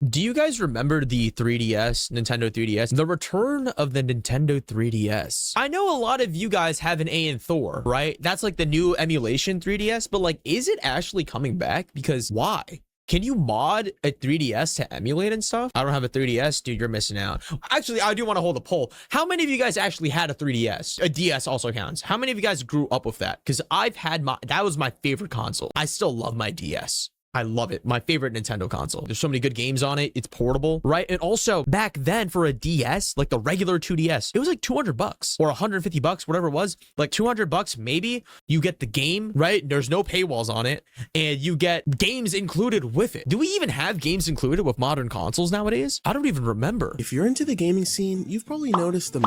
Do you guys remember the 3DS, Nintendo 3DS? The return of the Nintendo 3DS. I know a lot of you guys have an A in Thor, right? That's like the new emulation 3DS, but like, is it actually coming back? Because why? Can you mod a 3DS to emulate and stuff? I don't have a 3DS, dude, you're missing out. Actually, I do want to hold a poll. How many of you guys actually had a 3DS? A DS also counts. How many of you guys grew up with that? Because I've had that was my favorite console. I still love my DS. I love it. My favorite Nintendo console. There's so many good games on it. It's portable, right? And also back then for a DS, like the regular 2DS, it was like 200 bucks or 150 bucks, whatever it was, like 200 bucks. Maybe you get the game, right? There's no paywalls on it and you get games included with it. Do we even have games included with modern consoles nowadays? I don't even remember. If you're into the gaming scene, you've probably noticed the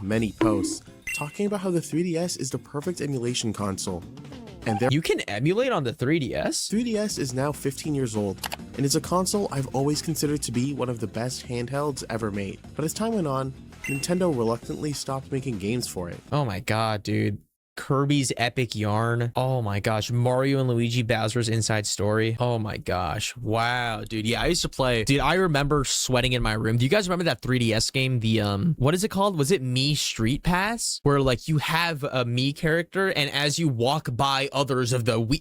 many posts talking about how the 3DS is the perfect emulation console. And you can emulate on the 3DS? 3DS is now 15 years old, and it's a console I've always considered to be one of the best handhelds ever made. But as time went on, Nintendo reluctantly stopped making games for it. Oh my god, dude. Kirby's Epic Yarn. Oh my gosh. Mario and Luigi Bowser's Inside Story. Oh my gosh. Wow, dude. Yeah, I used to play. Dude, I remember sweating in my room. Do you guys remember that 3DS game? The, what is it called? Was it Me Street Pass? Where like you have a Me character and as you walk by others of the,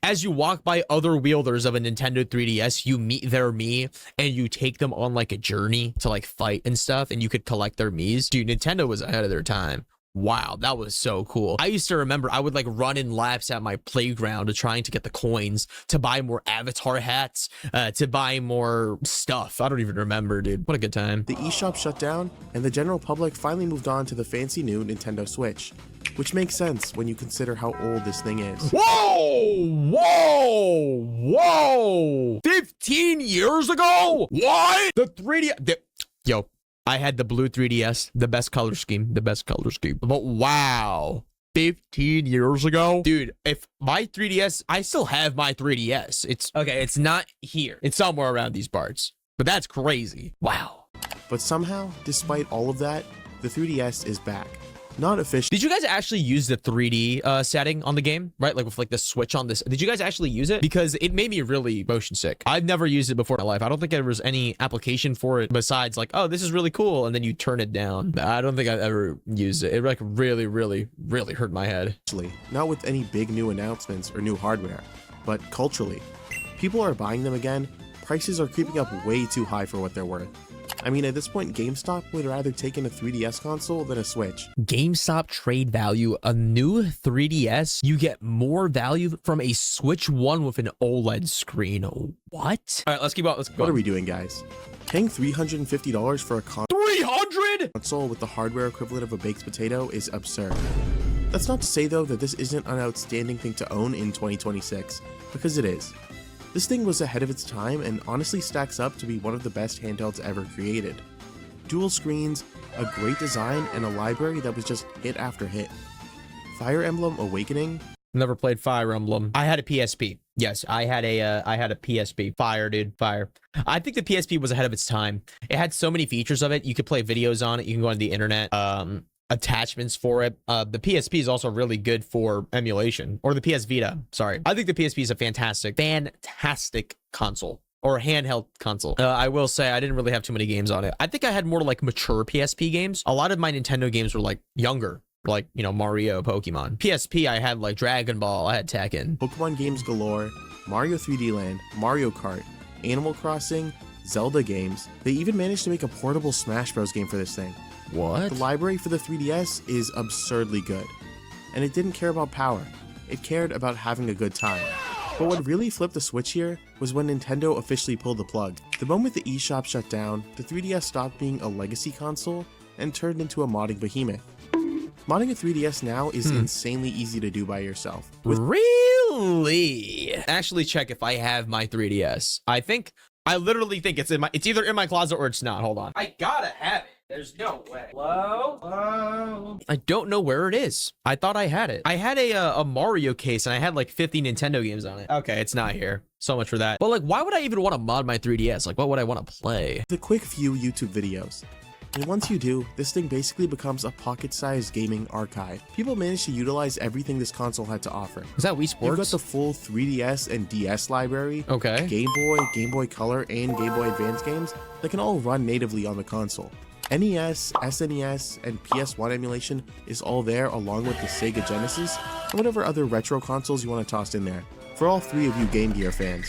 as you walk by other wielders of a Nintendo 3DS, you meet their Me and you take them on like a journey to like fight and stuff and you could collect their Me's. Dude, Nintendo was ahead of their time. Wow, that was so cool. I used to remember I would like run in laps at my playground to trying to get the coins to buy more avatar hats, to buy more stuff. I don't even remember, dude. What a good time. The eShop shut down and the general public finally moved on to the fancy new Nintendo Switch, which makes sense when you consider how old this thing is. Whoa, whoa, whoa. 15 years ago? What? The 3D, yo. I had the blue 3DS, the best color scheme. But wow, 15 years ago? Dude, if my 3DS, I still have my 3DS. It's, okay, it's not here. It's somewhere around these parts. But that's crazy. Wow. But somehow, despite all of that, the 3DS is back. Not official. Did you guys actually use the 3D setting on the game, right? Like with like the switch on this. Did you guys actually use it? Because it made me really motion sick. I've never used it before in my life. I don't think there was any application for it besides like, oh, this is really cool. And then you turn it down. I don't think I've ever used it. It like really hurt my head. Not with any big new announcements or new hardware, but culturally. People are buying them again. Prices are creeping up way too high for what they're worth. I mean, at this point, GameStop would rather take in a 3DS console than a Switch. GameStop trade value, a new 3DS, you get more value from a Switch 1 with an OLED screen. What? All right, let's keep on. What are we doing, guys? Paying $350 for a console with the hardware equivalent of a baked potato is absurd. That's not to say, though, that this isn't an outstanding thing to own in 2026, because it is. This thing was ahead of its time and honestly stacks up to be one of the best handhelds ever created. Dual screens, a great design, and a library that was just hit after hit. Fire Emblem Awakening? Never played Fire Emblem. I had a PSP. Yes, I had a PSP. Fire, dude, fire. I think the PSP was ahead of its time. It had so many features of it. You could play videos on it. You can go on the internet. Attachments for it. The PSP is also really good for emulation, or the PS Vita. Sorry. I think the PSP is a fantastic console, or handheld console. I will say I didn't really have too many games on it. I think I had more like mature PSP games. A lot of my Nintendo games were like younger, like, you know, Mario, Pokemon. PSP, I had like Dragon Ball, I had Tekken. Pokemon games galore, Mario 3D Land, Mario Kart, Animal Crossing, Zelda games. They even managed to make a portable Smash Bros. Game for this thing. What? The library for the 3DS is absurdly good, and it didn't care about power. It cared about having a good time. But what really flipped the switch here was when Nintendo officially pulled the plug. The moment the eShop shut down, the 3DS stopped being a legacy console and turned into a modding behemoth. Modding a 3DS now is insanely easy to do by yourself. Really? Actually check if I have my 3DS. I literally think it's either in my closet or it's not. Hold on. I gotta have it. There's no way. Hello? Hello? I don't know where it is. I thought I had it. I had a Mario case and I had like 50 Nintendo games on it. Okay, it's not here. So much for that. But like, why would I even want to mod my 3DS? Like, what would I want to play? The quick few YouTube videos. And once you do, this thing basically becomes a pocket-sized gaming archive. People managed to utilize everything this console had to offer. Is that Wii Sports? You've got the full 3DS and DS library, Okay. Game Boy Color, and Game Boy Advance games that can all run natively on the console. NES, SNES, and PS1 emulation is all there, along with the Sega Genesis and whatever other retro consoles you want to toss in there, for all three of you Game Gear fans.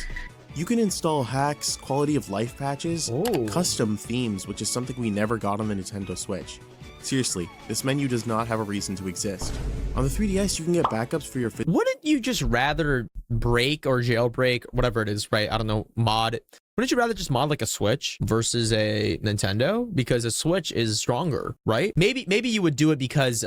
You can install hacks, quality of life patches, custom themes, which is something we never got on the Nintendo Switch. Seriously, this menu does not have a reason to exist. On the 3DS, you can get backups for your... Wouldn't you just rather break or jailbreak, whatever it is, right? I don't know, mod. Wouldn't you rather just mod like a Switch versus a Nintendo? Because a Switch is stronger, right? Maybe you would do it because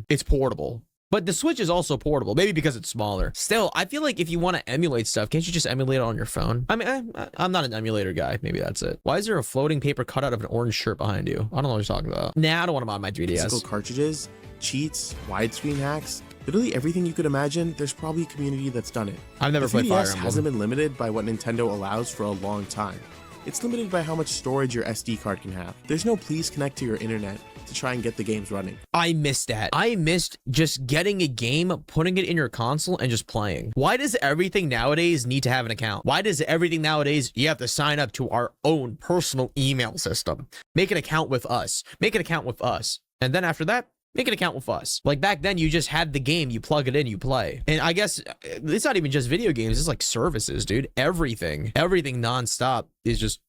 it's portable. But the Switch is also portable, maybe because it's smaller. Still, I feel like if you want to emulate stuff, can't you just emulate it on your phone? I mean, I'm not an emulator guy. Maybe that's it. Why is there a floating paper cutout of an orange shirt behind you? I don't know what you're talking about. Nah, I don't want to mod my 3DS. Physical cartridges, cheats, widescreen hacks, literally everything you could imagine, there's probably a community that's done it. I've never played Fire Emblem. Hasn't been limited by what Nintendo allows for a long time. It's limited by how much storage your SD card can have. There's no please connect to your internet to try and get the games running. I missed that. I missed just getting a game, putting it in your console, and just playing. Why does everything nowadays need to have an account? Why does everything nowadays you have to sign up to our own personal email system? Make an account with us. Make an account with us. And then after that, make an account with us. Like back then, you just had the game, you plug it in, you play. And I guess it's not even just video games, it's like services, dude. Everything nonstop is just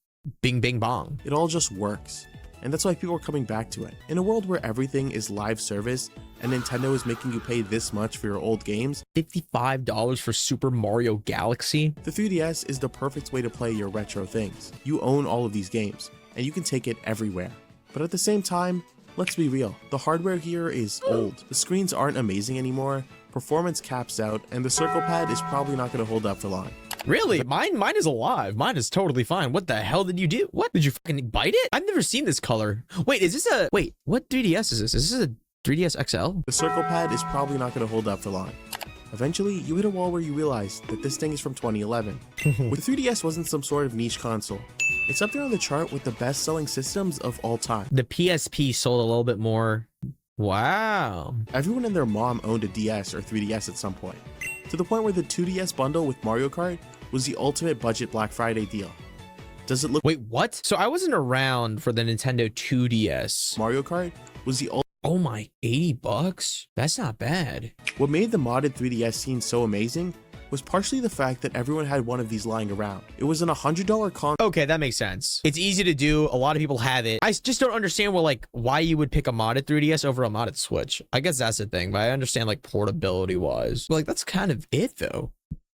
bing, bing, bong. It all just works. And that's why people are coming back to it. In a world where everything is live service and Nintendo is making you pay this much for your old games, $55 for Super Mario Galaxy? The 3DS is the perfect way to play your retro things. You own all of these games, and you can take it everywhere. But at the same time, let's be real, the hardware here is old. The screens aren't amazing anymore, performance caps out, and the circle pad is probably not going to hold up for long. Really? Mine is alive. Mine is totally fine. What the hell did you do? What? Did you fucking bite it? I've never seen this color. Wait, is this a... Wait, what 3DS is this? Is this a 3DS XL? The circle pad is probably not going to hold up for long. Eventually, you hit a wall where you realize that this thing is from 2011. The 3DS wasn't some sort of niche console. It's up there on the chart with the best-selling systems of all time. The PSP sold a little bit more. Wow. Everyone and their mom owned a DS or 3DS at some point, to the point where the 2DS bundle with Mario Kart was the ultimate budget Black Friday deal. Does it look... Wait, what? So I wasn't around for the Nintendo 2DS. Mario Kart was the... Oh my, $80? That's not bad. What made the modded 3DS scene so amazing was partially the fact that everyone had one of these lying around. It was an $100 console. Okay, that makes sense. It's easy to do. A lot of people have it. I just don't understand why you would pick a modded 3DS over a modded Switch. I guess that's the thing, but I understand like portability wise. But, like that's kind of it though,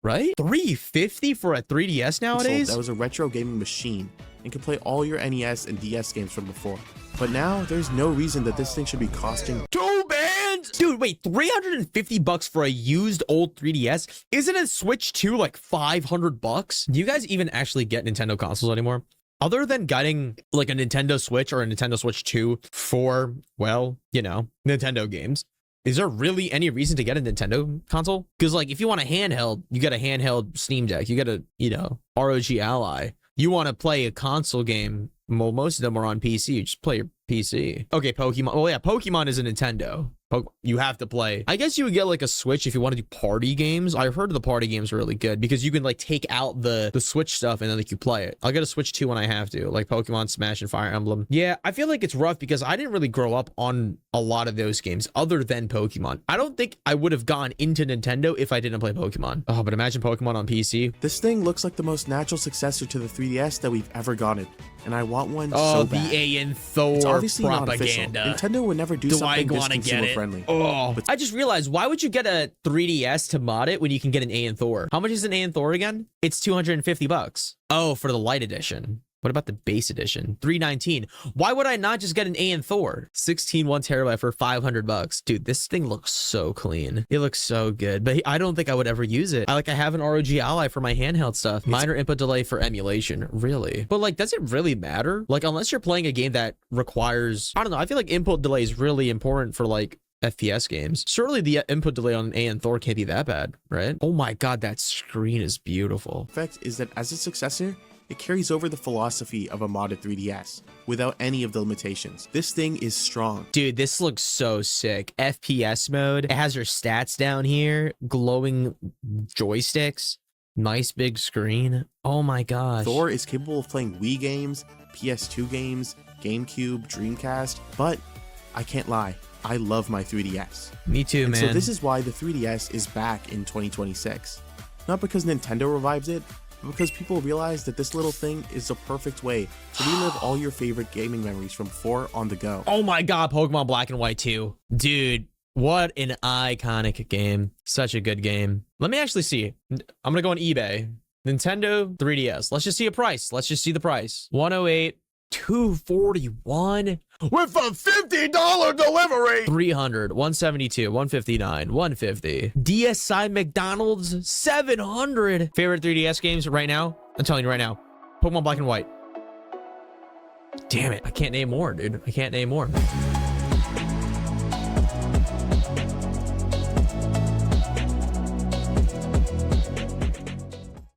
right? $350 for a 3DS nowadays? That was a retro gaming machine and could play all your NES and DS games from before. But now there's no reason that this thing should be costing two bands. Dude, wait, $350 for a used old 3DS? Isn't a Switch 2 like $500? Do you guys even actually get Nintendo consoles anymore? Other than getting like a Nintendo Switch or a Nintendo Switch 2 for, well, you know, Nintendo games, is there really any reason to get a Nintendo console? Because like if you want a handheld, you get a handheld Steam Deck, you get a, you know, ROG Ally. You want to play a console game, well, most of them are on PC. You just play your PC. Okay, Pokemon. Well, yeah, Pokemon is a Nintendo. You have to play. I guess you would get like a Switch if you want to do party games. I heard the party games are really good because you can like take out the Switch stuff and then like you play it. I'll get a Switch 2 when I have to, like Pokemon, Smash, and Fire Emblem. Yeah, I feel like it's rough because I didn't really grow up on a lot of those games other than Pokemon. I don't think I would have gone into Nintendo if I didn't play Pokemon. Oh, but imagine Pokemon on PC. This thing looks like the most natural successor to the 3DS that we've ever gotten, and I want one so bad. Oh, the A and Thor it's obviously propaganda. Not official. Nintendo would never do something this consumer friendly. Oh, I just realized, why would you get a 3DS to mod it when you can get an A and Thor? How much is an A and Thor again? It's $250. Oh, for the light edition. What about the base edition? $319. Why would I not just get an A and Thor? 16 1 terabyte for $500. Dude, this thing looks so clean. It looks so good, but I don't think I would ever use it. I have an ROG Ally for my handheld stuff. Minor input delay for emulation. Really? But like, does it really matter? Like, unless you're playing a game that requires, I don't know. I feel like input delay is really important for like FPS games. Surely the input delay on A and Thor can't be that bad, right? Oh my God, that screen is beautiful. Fact is that as a successor, It carries over the philosophy of a modded 3DS without any of the limitations. This thing is strong. Dude, this looks so sick. FPS mode. It has your stats down here. Glowing joysticks. Nice big screen. Oh my gosh. Thor is capable of playing Wii games, PS2 games, GameCube, Dreamcast, but I can't lie, I love my 3DS. Me too, man. So this is why the 3DS is back in 2026. Not because Nintendo revives it, but because people realize that this little thing is the perfect way to relive all your favorite gaming memories from 4 on the go. Oh my god, Pokemon Black and White 2. Dude, what an iconic game. Such a good game. Let me actually see. I'm gonna go on eBay. Nintendo 3DS. Let's just see a price. Let's just see the price. 108, 241 with a $50 delivery. 300, 172, 159, 150. DSi McDonald's 700. Favorite 3DS games right now? I'm telling you right now. Pokemon Black and White. Damn it. I can't name more, dude. I can't name more.